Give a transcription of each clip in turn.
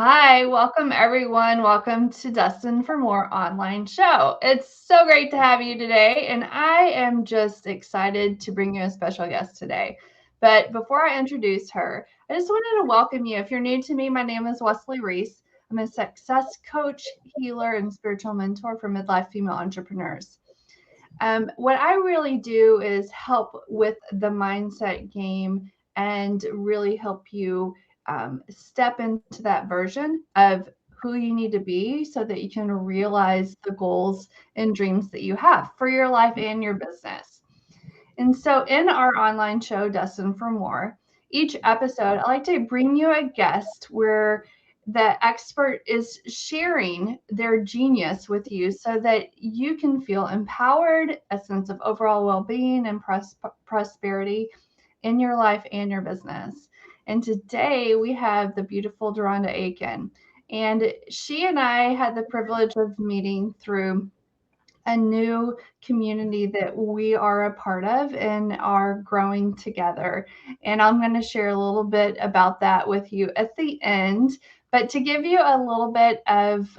Hi, welcome everyone. Welcome to Destined For More online show. It's so great to have you today, and I am just excited to bring you a special guest today. But before I introduce her, I just wanted to welcome you. If you're new to me, my name is Wesley Reece. I'm a success coach, healer, and spiritual mentor for midlife female entrepreneurs. What I really do is help with the mindset game and really help you step into that version of who you need to be so that you can realize the goals and dreams that you have for your life and your business. And so, in our online show, Destined for More, each episode, I like to bring you a guest where the expert is sharing their genius with you so that you can feel empowered, a sense of overall well being and prosperity in your life and your business. And today we have the beautiful Deronda Aiken. And she and I had the privilege of meeting through a new community that we are a part of and are growing together. And I'm going to share a little bit about that with you at the end. But to give you a little bit of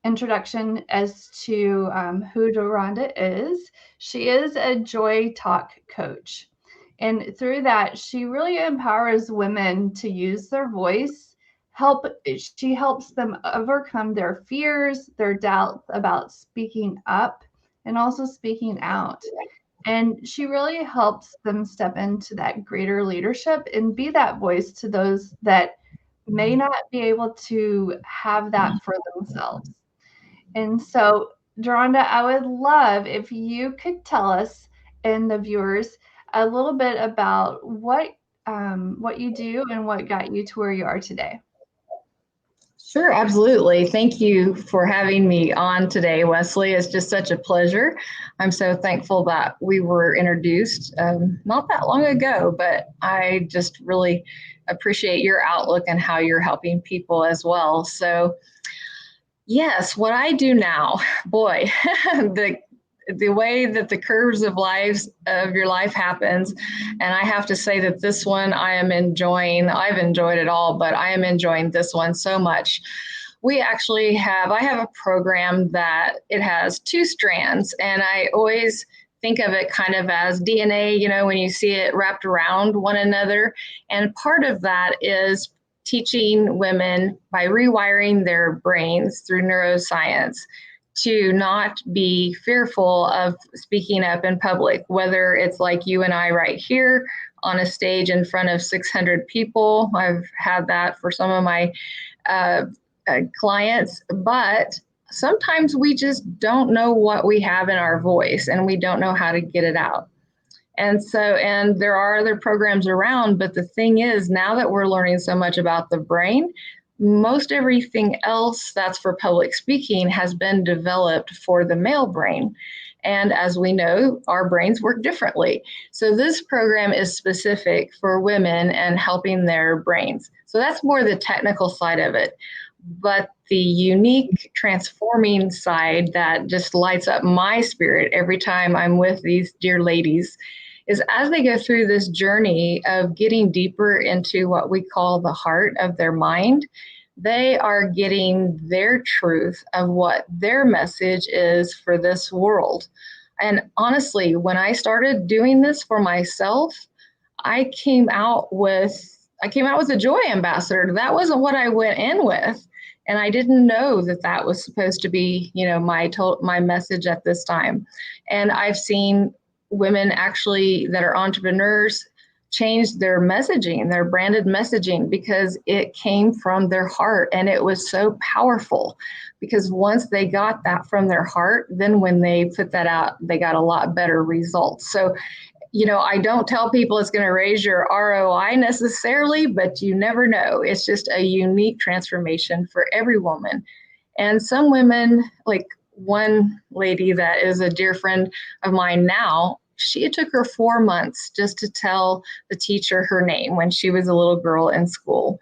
introduction as to who Deronda is, she is a JoyTalk coach. And through that, she really empowers women to use their voice. She helps them overcome their fears, their doubts about speaking up, and also speaking out. And she really helps them step into that greater leadership and be that voice to those that may not be able to have that for themselves. And so, Deronda, I would love if you could tell us and the viewers a little bit about what you do and what got you to where you are today. Sure, absolutely. Thank you for having me on today, Wesley. It's just such a pleasure. I'm so thankful that we were introduced not that long ago, but I just really appreciate your outlook and how you're helping people as well. So, yes, what I do now, boy, the way that the curves of your life happens, and I have to say that this one I am enjoying. I've enjoyed it all, but I am enjoying this one so much. I have a program that it has two strands, and I always think of it kind of as DNA, when you see it wrapped around one another. And part of that is teaching women by rewiring their brains through neuroscience to not be fearful of speaking up in public, whether it's like you and I right here on a stage in front of 600 people. I've had that for some of my clients, but sometimes we just don't know what we have in our voice and we don't know how to get it out. And there are other programs around, but the thing is, now that we're learning so much about the brain, most everything else that's for public speaking has been developed for the male brain. And as we know, our brains work differently. So this program is specific for women and helping their brains. So that's more the technical side of it. But the unique transforming side that just lights up my spirit every time I'm with these dear ladies is as they go through this journey of getting deeper into what we call the heart of their mind, they are getting their truth of what their message is for this world. And honestly, when I started doing this for myself, I came out with a joy ambassador. That wasn't what I went in with. And I didn't know that that was supposed to be, my message at this time. And I've seen women actually that are entrepreneurs change their messaging, their branded messaging, because it came from their heart. And it was so powerful because once they got that from their heart, then when they put that out, they got a lot better results. So, I don't tell people it's going to raise your ROI necessarily, but you never know. It's just a unique transformation for every woman. And some women, like one lady that is a dear friend of mine now, it took her 4 months just to tell the teacher her name when she was a little girl in school.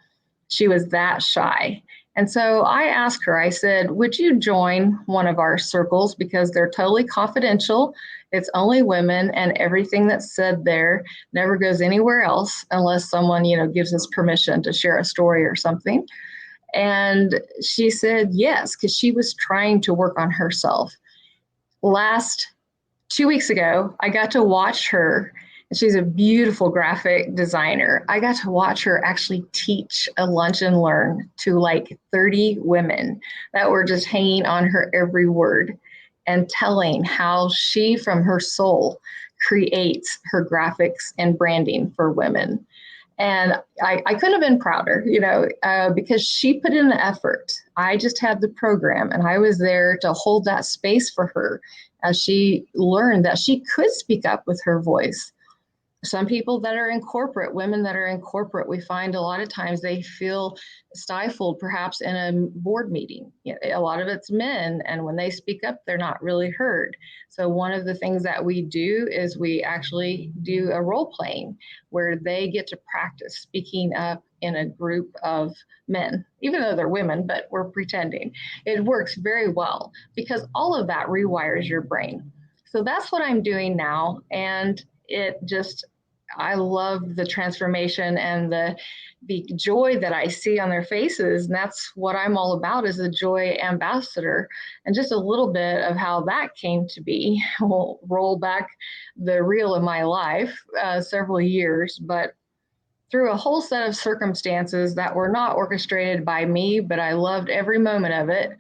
She was that shy. And so I asked her, I said, would you join one of our circles? Because they're totally confidential. It's only women, and everything that's said there never goes anywhere else unless someone, gives us permission to share a story or something. And she said yes, because she was trying to work on herself. Last 2 weeks ago, I got to watch her. She's a beautiful graphic designer. I got to watch her actually teach a lunch and learn to like 30 women that were just hanging on her every word and telling how she, from her soul, creates her graphics and branding for women. And I couldn't have been prouder, because she put in the effort. I just had the program and I was there to hold that space for her as she learned that she could speak up with her voice. Some people that are in corporate, women that are in corporate, we find a lot of times they feel stifled perhaps in a board meeting. A lot of it's men, and when they speak up, they're not really heard. So one of the things that we do is we actually do a role playing where they get to practice speaking up in a group of men, even though they're women, but we're pretending. It works very well because all of that rewires your brain. So that's what I'm doing now. And I love the transformation and the joy that I see on their faces. And that's what I'm all about, is a joy ambassador. And just a little bit of how that came to be. We'll roll back the reel of my life several years, but through a whole set of circumstances that were not orchestrated by me, but I loved every moment of it.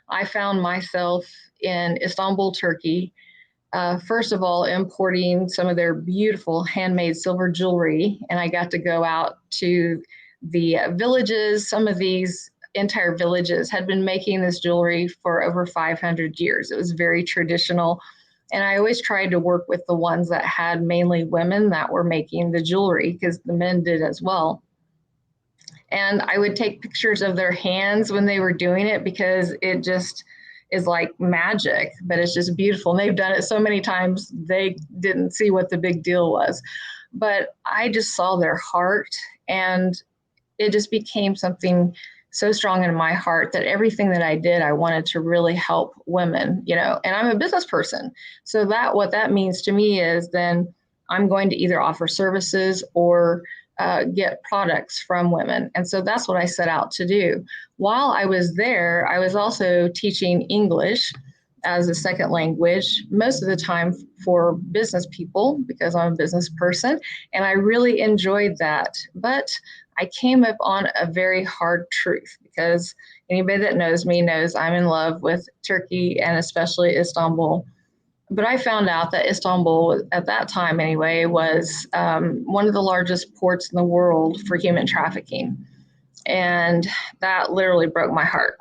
I found myself in Istanbul, Turkey, first of all, importing some of their beautiful handmade silver jewelry. And I got to go out to the villages. Some of these entire villages had been making this jewelry for over 500 years. It was very traditional. And I always tried to work with the ones that had mainly women that were making the jewelry, because the men did as well. And I would take pictures of their hands when they were doing it, because it just is like magic, but it's just beautiful. And they've done it so many times, they didn't see what the big deal was. But I just saw their heart, and it just became something so strong in my heart that everything that I did, I wanted to really help women, and I'm a business person. So what that means to me is then I'm going to either offer services or get products from women. And so that's what I set out to do. While I was there, I was also teaching English as a second language, most of the time for business people, because I'm a business person, and I really enjoyed that. But I came up on a very hard truth, because anybody that knows me knows I'm in love with Turkey, and especially Istanbul. But I found out that Istanbul, at that time anyway, was one of the largest ports in the world for human trafficking. And that literally broke my heart.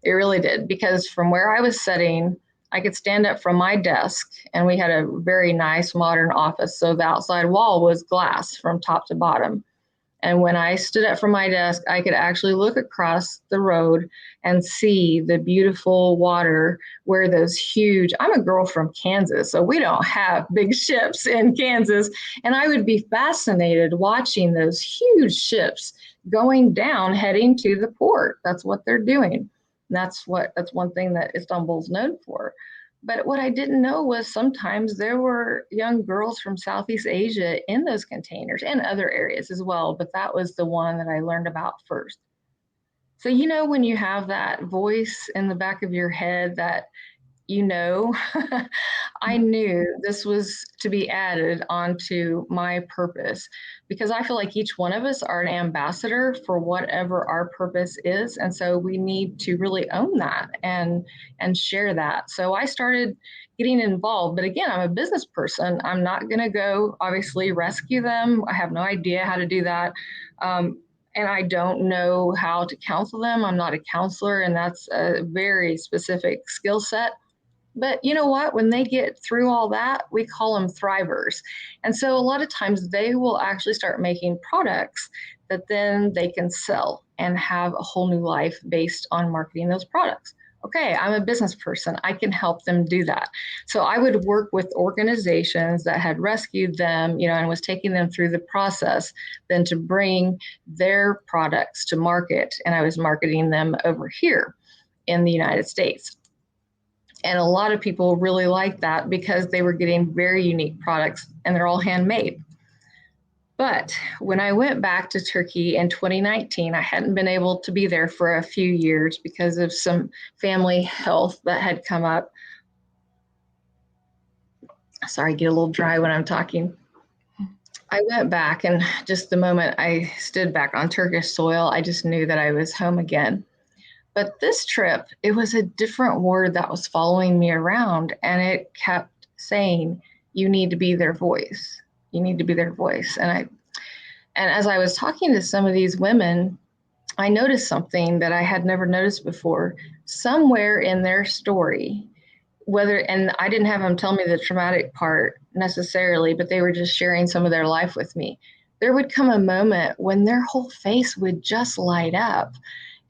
It really did, because from where I was sitting, I could stand up from my desk, and we had a very nice modern office. So the outside wall was glass from top to bottom. And when I stood up from my desk, I could actually look across the road and see the beautiful water where those huge, I'm a girl from Kansas, so we don't have big ships in Kansas. And I would be fascinated watching those huge ships going down, heading to the port. That's what they're doing. That's one thing that Istanbul's known for. But what I didn't know was sometimes there were young girls from Southeast Asia in those containers and other areas as well. But that was the one that I learned about first. So, when you have that voice in the back of your head that, I knew this was to be added onto my purpose, because I feel like each one of us are an ambassador for whatever our purpose is. And so we need to really own that and share that. So I started getting involved. But again, I'm a business person. I'm not going to go obviously rescue them. I have no idea how to do that. And I don't know how to counsel them. I'm not a counselor, and that's a very specific skill set. But you know what? When they get through all that, we call them thrivers. And so a lot of times they will actually start making products that then they can sell and have a whole new life based on marketing those products. Okay, I'm a business person. I can help them do that. So I would work with organizations that had rescued them, and was taking them through the process, then to bring their products to market. And I was marketing them over here in the United States. And a lot of people really liked that, because they were getting very unique products, and they're all handmade. But when I went back to Turkey in 2019, I hadn't been able to be there for a few years because of some family health that had come up. Sorry, I get a little dry when I'm talking. I went back, and just the moment I stood back on Turkish soil, I just knew that I was home again. But this trip, it was a different word that was following me around, and it kept saying, "You need to be their voice. You need to be their voice." And as I was talking to some of these women, I noticed something that I had never noticed before. Somewhere in their story, and I didn't have them tell me the traumatic part necessarily, but they were just sharing some of their life with me. There would come a moment when their whole face would just light up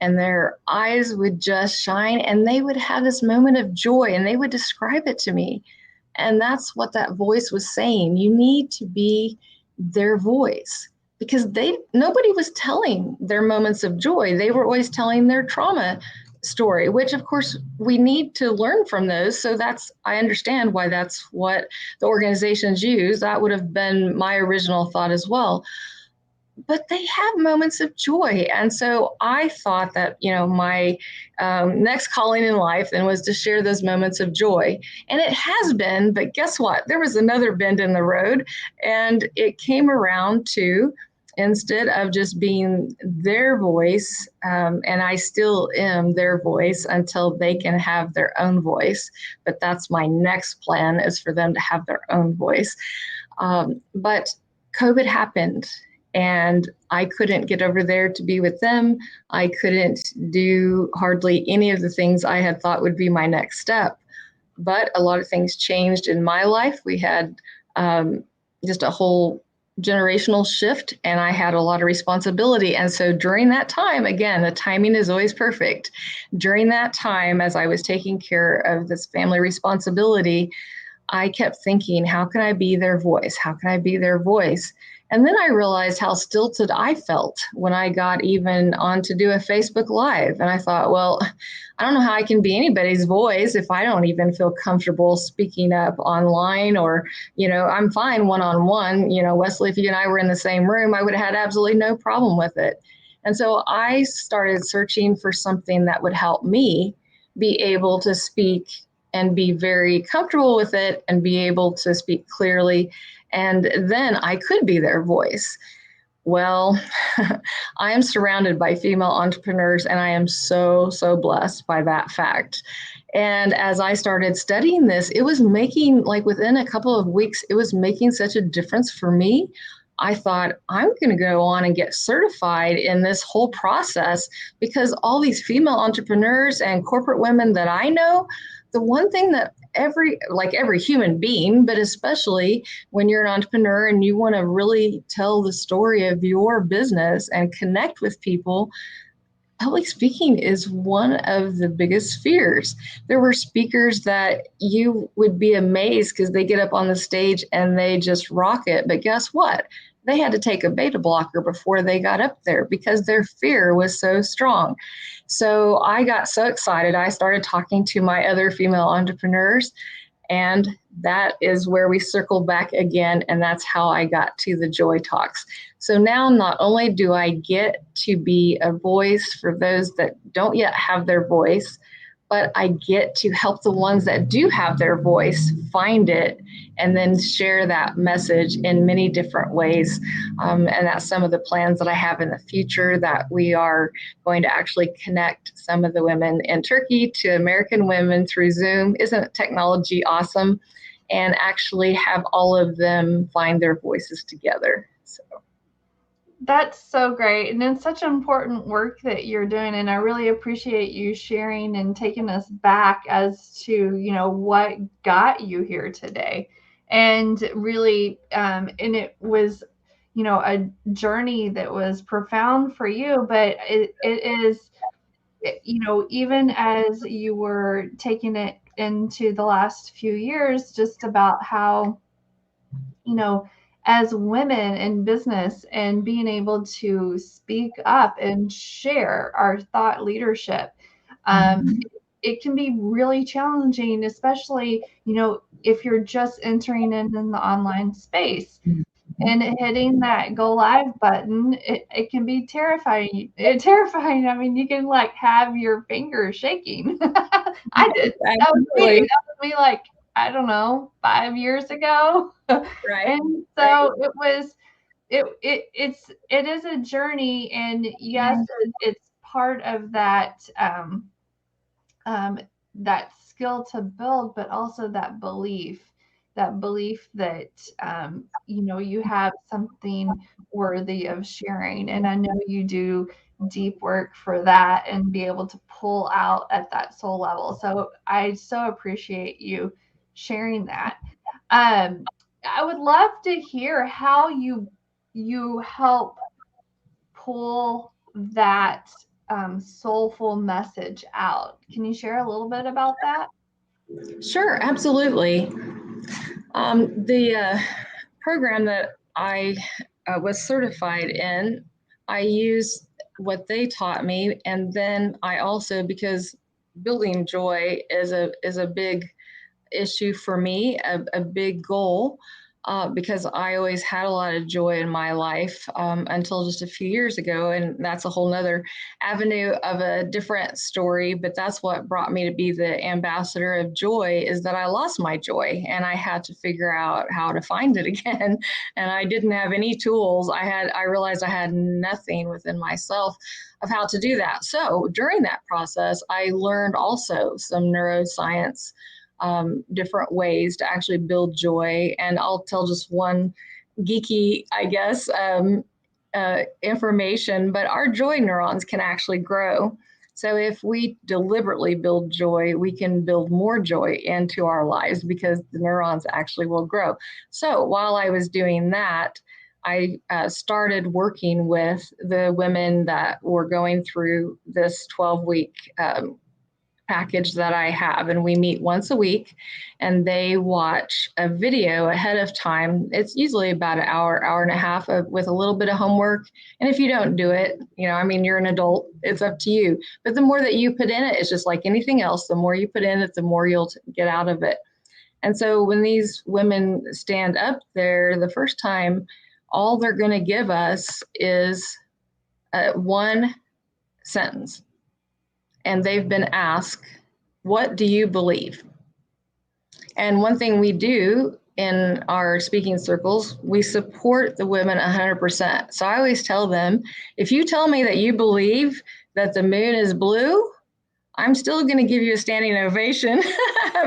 and their eyes would just shine, and they would have this moment of joy, and they would describe it to me. And that's what that voice was saying. You need to be their voice, because nobody was telling their moments of joy. They were always telling their trauma story, which of course we need to learn from those. So I understand why that's what the organizations use. That would have been my original thought as well. But they have moments of joy. And so I thought that, my next calling in life then was to share those moments of joy. And it has been, but guess what? There was another bend in the road, and it came around to, instead of just being their voice, and I still am their voice until they can have their own voice. But that's my next plan, is for them to have their own voice. But COVID happened, and I couldn't get over there to be with them. I couldn't do hardly any of the things I had thought would be my next step. But a lot of things changed in my life. We had just a whole generational shift, and I had a lot of responsibility. And so during that time, again, the timing is always perfect. During that time, as I was taking care of this family responsibility, I kept thinking, how can I be their voice? How can I be their voice? And then I realized how stilted I felt when I got even on to do a Facebook Live. And I thought, well, I don't know how I can be anybody's voice if I don't even feel comfortable speaking up online, or, I'm fine one-on-one. Wesley, if you and I were in the same room, I would have had absolutely no problem with it. And so I started searching for something that would help me be able to speak and be very comfortable with it and be able to speak clearly. And then I could be their voice. Well, I am surrounded by female entrepreneurs, and I am so, so blessed by that fact. And as I started studying this, it was making, like within a couple of weeks, it was making such a difference for me. I thought, I'm going to go on and get certified in this whole process, because all these female entrepreneurs and corporate women that I know, the one thing that every human being, but especially when you're an entrepreneur and you want to really tell the story of your business and connect with people, public speaking is one of the biggest fears. There were speakers that you would be amazed because they get up on the stage and they just rock it. But guess what? They had to take a beta blocker before they got up there because their fear was so strong. So I got so excited. I started talking to my other female entrepreneurs, and that is where we circled back again. And that's how I got to the Joy Talks. So now not only do I get to be a voice for those that don't yet have their voice, but I get to help the ones that do have their voice find it and then share that message in many different ways. And that's some of the plans that I have in the future, that we are going to actually connect some of the women in Turkey to American women through Zoom. Isn't technology awesome? And actually have all of them find their voices together. So. That's so great. And it's such important work that you're doing. And I really appreciate you sharing and taking us back as to, what got you here today. And really, and it was, a journey that was profound for you, but it is, even as you were taking it into the last few years, just about how, as women in business and being able to speak up and share our thought leadership, it can be really challenging, especially, if you're just entering in the online space. and hitting that go live button, it can be terrifying. Terrifying. I mean, you can like have your fingers shaking. I did. That was me. Absolutely. That was me like, I don't know, 5 years ago. Right. And so it was it is a journey, and yes, it's part of um, that skill to build, but also that belief that you have something worthy of sharing. And I know you do deep work for that and be able to pull out at that soul level. So I so appreciate you sharing that. Um, I would love to hear how you help pull that soulful message out. Can you share a little bit about that? Sure, absolutely. The program that I was certified in, I used what they taught me, and then I also, because building joy is a big issue for me, a big goal, because I always had a lot of joy in my life until just a few years ago. And that's a whole nother avenue of a different story. But that's what brought me to be the ambassador of joy, is that I lost my joy and I had to figure out how to find it again. And I didn't have any tools. I realized I had nothing within myself of how to do that. So during that process, I learned also some neuroscience, different ways to actually build joy. And I'll tell just one geeky, I guess, information, but our joy neurons can actually grow. So if we deliberately build joy, we can build more joy into our lives because the neurons actually will grow. So while I was doing that, I started working with the women that were going through this 12-week package that I have, and we meet once a week, and they watch a video ahead of time. It's usually about an hour, hour and a half with a little bit of homework. And if you don't do it, I mean, you're an adult, it's up to you. But the more that you put in it, it's just like anything else. The more you put in it, the more you'll get out of it. And so when these women stand up there the first time, all they're going to give us is one sentence, and they've been asked, what do you believe? And one thing we do in our speaking circles, we support the women 100%. So I always tell them, if you tell me that you believe that the moon is blue, I'm still going to give you a standing ovation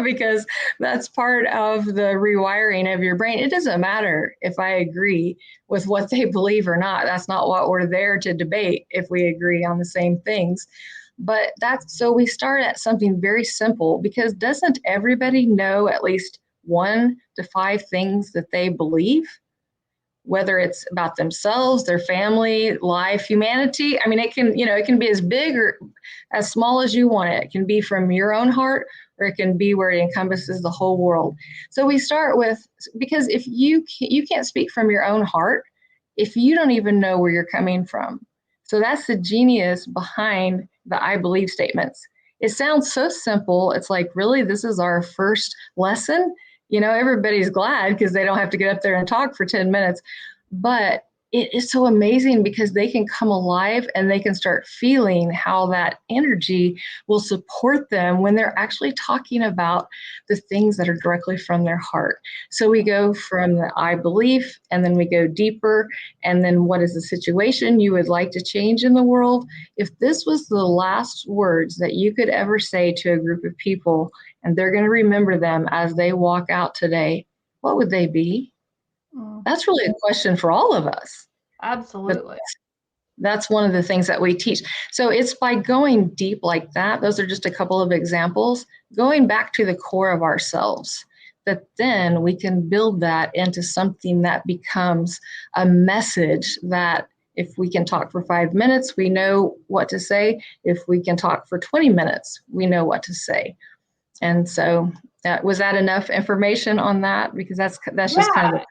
because that's part of the rewiring of your brain. It doesn't matter if I agree with what they believe or not. That's not what we're there to debate, if we agree on the same things. But so we start at something very simple, because doesn't everybody know at least 1 to 5 things that they believe? Whether it's about themselves, their family, life, humanity. I mean, it can be as big or as small as you want it. It can be from your own heart, or it can be where it encompasses the whole world. So we start with, because if you can't speak from your own heart if you don't even know where you're coming from. So that's the genius behind the I believe statements. It sounds so simple. It's like, really, this is our first lesson? Everybody's glad because they don't have to get up there and talk for 10 minutes. But it is so amazing because they can come alive and they can start feeling how that energy will support them when they're actually talking about the things that are directly from their heart. So we go from the I believe, and then we go deeper. And then what is the situation you would like to change in the world? If this was the last words that you could ever say to a group of people, and they're going to remember them as they walk out today, what would they be? That's really a question for all of us. Absolutely. But that's one of the things that we teach. So it's by going deep like that. Those are just a couple of examples, going back to the core of ourselves, that then we can build that into something that becomes a message that if we can talk for 5 minutes, we know what to say. If we can talk for 20 minutes, we know what to say. And so was that enough information on that? Because that's just kind of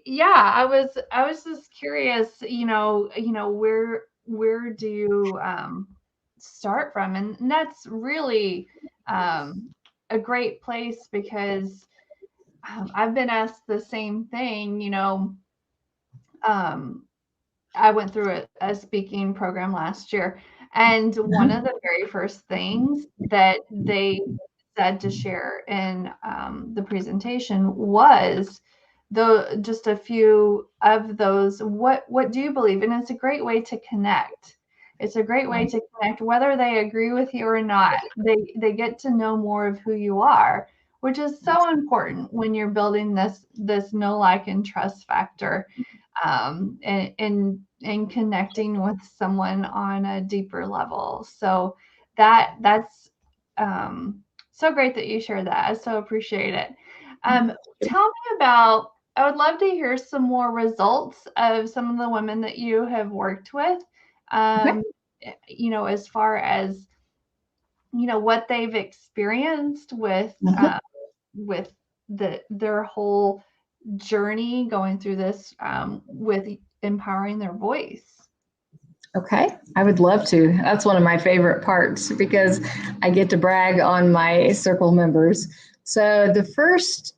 yeah, I was just curious, where do you start from? And that's really a great place, because I've been asked the same thing, I went through a speaking program last year, and one of the very first things that they said to share in the presentation was just a few of those. What do you believe? And it's a great way to connect. It's a great way to connect, whether they agree with you or not. They get to know more of who you are, which is so important when you're building this know, like, and trust factor, and connecting with someone on a deeper level. So that's so great that you shared that. I so appreciate it. Tell me about, I would love to hear some more results of some of the women that you have worked with. Okay. As far as, what they've experienced with their whole journey going through this, with empowering their voice. Okay, I would love to. That's one of my favorite parts because I get to brag on my circle members. So the first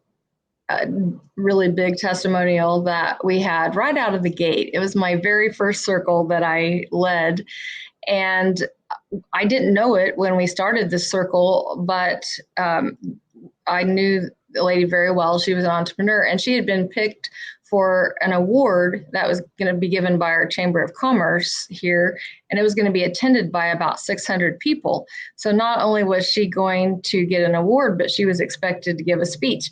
really big testimonial that we had right out of the gate, it was my very first circle that I led. And I didn't know it when we started the circle, but I knew the lady very well. She was an entrepreneur, and she had been picked for an award that was going to be given by our Chamber of Commerce here, and it was going to be attended by about 600 people. So not only was she going to get an award, but she was expected to give a speech.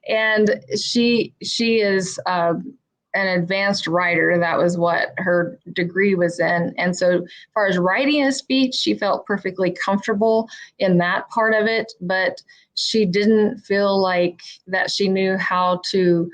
And she is an advanced writer. That was what her degree was in. And so as far as writing a speech, she felt perfectly comfortable in that part of it, but she didn't feel like that she knew how to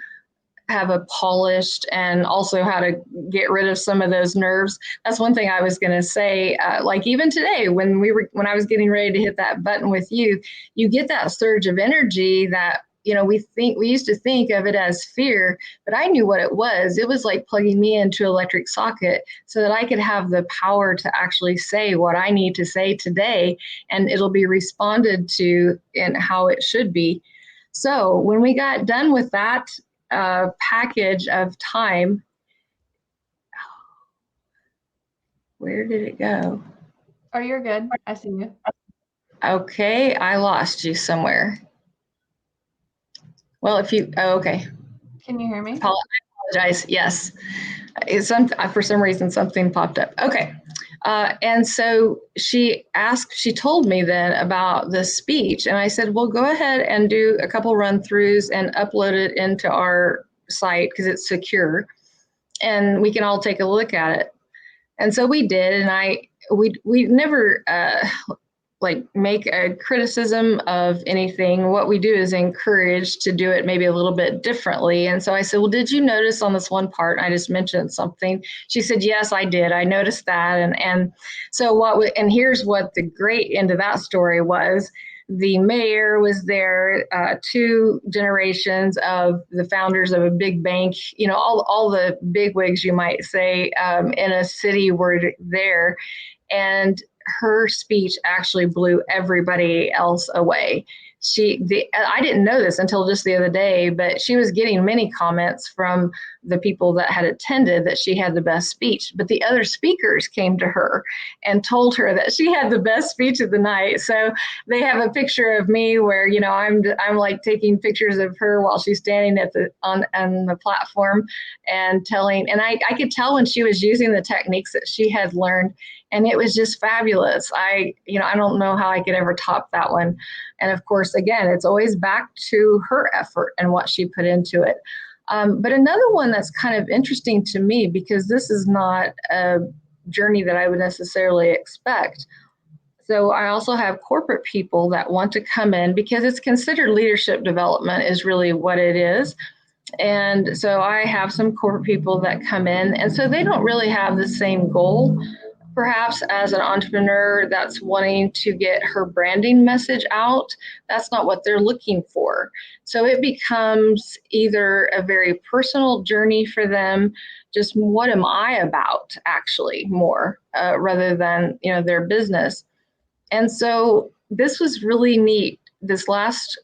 have a polished and also how to get rid of some of those nerves. That's one thing I was going to say. Like even today, when I was getting ready to hit that button with you, you get that surge of energy that, we used to think of it as fear, but I knew what it was. It was like plugging me into an electric socket so that I could have the power to actually say what I need to say today, and it'll be responded to in how it should be. So when we got done with that package of time, where did it go? Oh, you're good. I see you. Okay, I lost you somewhere. Well, okay. Can you hear me? I apologize. Yes. For some reason, something popped up. Okay. And so she told me then about the speech. And I said, well, go ahead and do a couple run throughs and upload it into our site because it's secure and we can all take a look at it. And so we did. And we never make a criticism of anything. What we do is encourage to do it maybe a little bit differently. And so I said, well, did you notice on this one part, I just mentioned something. She said, yes, I did. I noticed that. And so and here's what the great end of that story was. The mayor was there, 2 generations of the founders of a big bank, all the bigwigs, you might say, in a city were there. And her speech actually blew everybody else away. I didn't know this until just the other day, but she was getting many comments from the people that had attended that she had the best speech. But the other speakers came to her and told her that she had the best speech of the night. So they have a picture of me where, I'm like taking pictures of her while she's standing on the platform and telling. And I could tell when she was using the techniques that she had learned. And it was just fabulous. I don't know how I could ever top that one. And of course, again, it's always back to her effort and what she put into it. But another one that's kind of interesting to me, because this is not a journey that I would necessarily expect. So I also have corporate people that want to come in because it's considered leadership development is really what it is. And so I have some corporate people that come in, and so they don't really have the same goal perhaps as an entrepreneur that's wanting to get her branding message out. That's not what they're looking for. So it becomes either a very personal journey for them, just what am I about actually more, rather than, their business. And so this was really neat. This last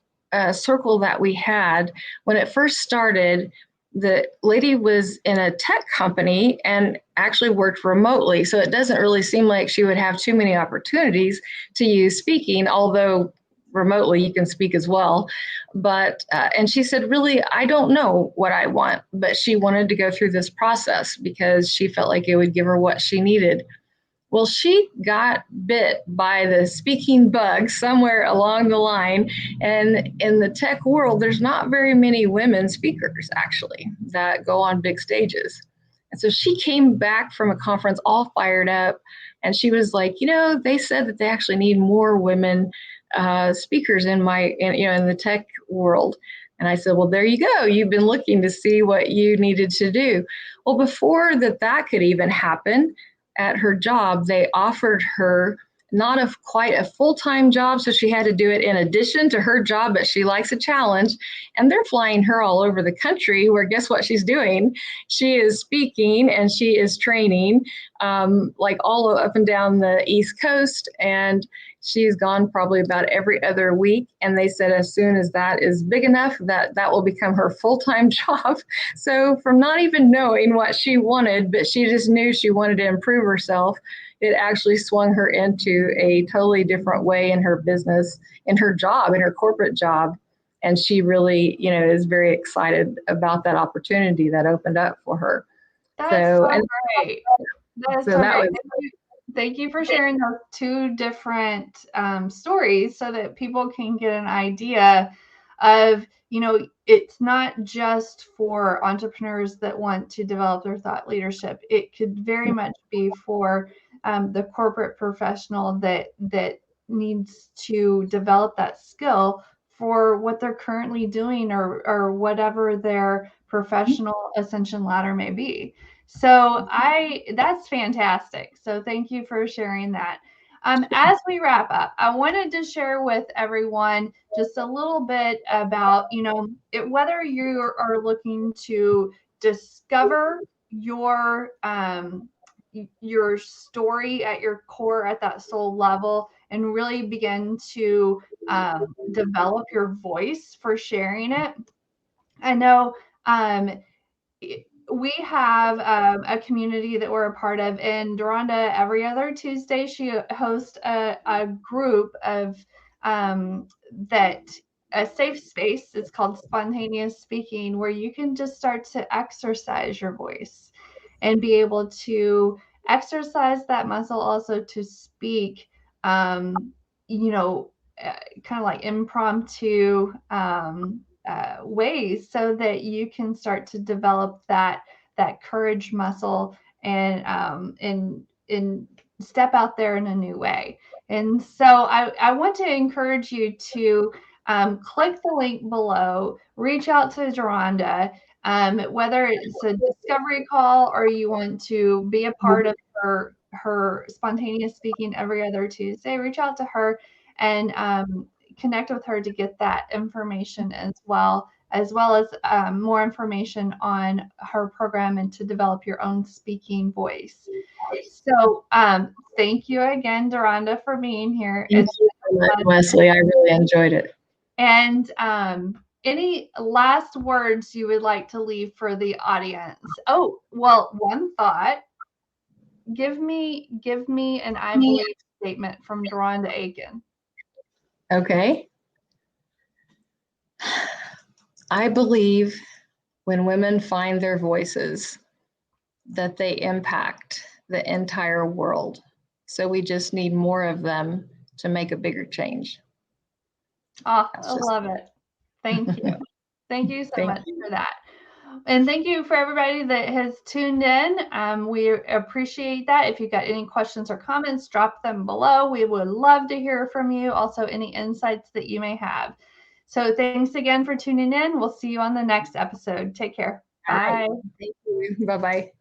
circle that we had, when it first started, the lady was in a tech company and actually worked remotely. So it doesn't really seem like she would have too many opportunities to use speaking, although remotely you can speak as well. But, and she said, really, I don't know what I want, but she wanted to go through this process because she felt like it would give her what she needed. Well, she got bit by the speaking bug somewhere along the line. And in the tech world, there's not very many women speakers actually that go on big stages. And so she came back from a conference all fired up. And she was like, they said that they actually need more women speakers in the tech world. And I said, well, there you go. You've been looking to see what you needed to do. Well, before that could even happen, at her job, they offered her not quite a full-time job, so she had to do it in addition to her job, but she likes a challenge. And they're flying her all over the country, where guess what she's doing? She is speaking and she is training, like all up and down the East Coast. And she's gone probably about every other week. And they said as soon as that is big enough, that will become her full-time job. So from not even knowing what she wanted, but she just knew she wanted to improve herself, it actually swung her into a totally different way in her business, in her job, in her corporate job. And she really, is very excited about that opportunity that opened up for her. That's so great. That is so great. Thank you for sharing those two different stories so that people can get an idea of, it's not just for entrepreneurs that want to develop their thought leadership. It could very much be for the corporate professional that needs to develop that skill for what they're currently doing or whatever their professional ascension ladder may be. So that's fantastic. So thank you for sharing that. As we wrap up, I wanted to share with everyone just a little bit about, whether you are looking to discover your story at your core, at that soul level, and really begin to develop your voice for sharing it. I know we have a community that we're a part of, and Deronda, every other Tuesday, she hosts a group of a safe space. It's called Spontaneous Speaking, where you can just start to exercise your voice and be able to exercise that muscle also to speak, kind of like impromptu ways, so that you can start to develop that courage muscle and step out there in a new way. And so I want to encourage you to click the link below, reach out to Deronda, whether it's a discovery call or you want to be a part of her spontaneous speaking every other Tuesday. Reach out to her and connect with her to get that information, as well as more information on her program and to develop your own speaking voice. So thank you again, Deronda, for being here. Thank you so much, Wesley. I really enjoyed it. And any last words you would like to leave for the audience? Oh, well, one thought. Give me an I believe statement from Deronda Aiken. Okay. I believe when women find their voices, that they impact the entire world. So we just need more of them to make a bigger change. Oh, I love it. Thank you. Thank you so much for that. And thank you for everybody that has tuned in. We appreciate that. If you've got any questions or comments, drop them below. We would love to hear from you. Also, any insights that you may have. So thanks again for tuning in. We'll see you on the next episode. Take care. Bye. Thank you. Bye-bye.